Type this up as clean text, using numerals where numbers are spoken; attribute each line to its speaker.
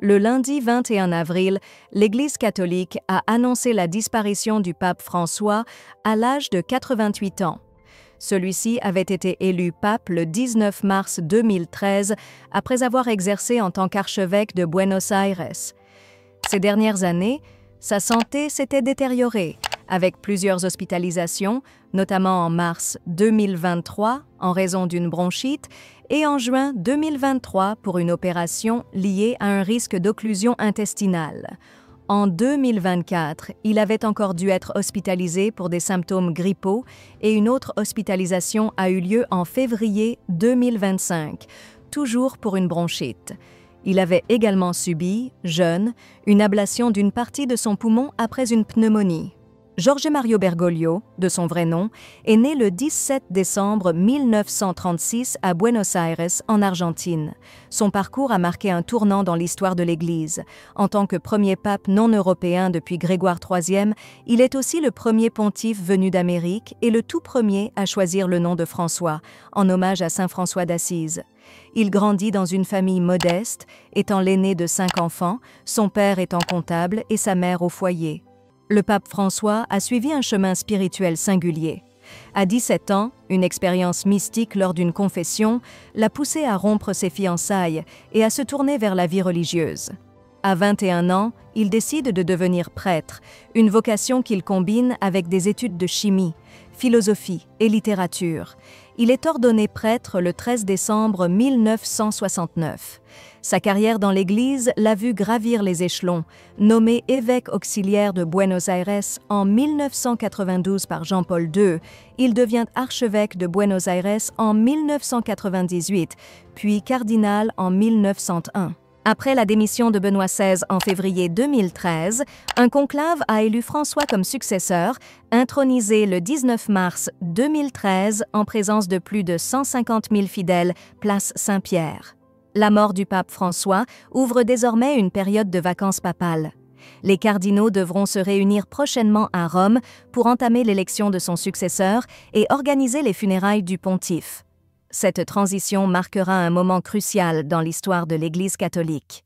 Speaker 1: le lundi 21 avril, l'Église catholique a annoncé la disparition du pape François à l'âge de 88 ans. Celui-ci avait été élu pape le 19 mars 2013 après avoir exercé en tant qu'archevêque de Buenos Aires. Ces dernières années, sa santé s'était détériorée, avec plusieurs hospitalisations, notamment en mars 2023 en raison d'une bronchite et en juin 2023 pour une opération liée à un risque d'occlusion intestinale. En 2024, il avait encore dû être hospitalisé pour des symptômes grippaux et une autre hospitalisation a eu lieu en février 2025, toujours pour une bronchite. Il avait également subi, jeune, une ablation d'une partie de son poumon après une pneumonie. Jorge Mario Bergoglio, de son vrai nom, est né le 17 décembre 1936 à Buenos Aires, en Argentine. Son parcours a marqué un tournant dans l'histoire de l'Église. En tant que premier pape non européen depuis Grégoire III, il est aussi le premier pontife venu d'Amérique et le tout premier à choisir le nom de François, en hommage à saint François d'Assise. Il grandit dans une famille modeste, étant l'aîné de 5 enfants, son père étant comptable et sa mère au foyer. Le pape François a suivi un chemin spirituel singulier. À 17 ans, une expérience mystique lors d'une confession l'a poussé à rompre ses fiançailles et à se tourner vers la vie religieuse. À 21 ans, il décide de devenir prêtre, une vocation qu'il combine avec des études de chimie, philosophie et littérature. Il est ordonné prêtre le 13 décembre 1969. Sa carrière dans l'Église l'a vu gravir les échelons. Nommé évêque auxiliaire de Buenos Aires en 1992 par Jean-Paul II, il devient archevêque de Buenos Aires en 1998, puis cardinal en 1901. Après la démission de Benoît XVI en février 2013, un conclave a élu François comme successeur, intronisé le 19 mars 2013 en présence de plus de 150 000 fidèles, place Saint-Pierre. La mort du pape François ouvre désormais une période de vacances papales. Les cardinaux devront se réunir prochainement à Rome pour entamer l'élection de son successeur et organiser les funérailles du pontife. Cette transition marquera un moment crucial dans l'histoire de l'Église catholique.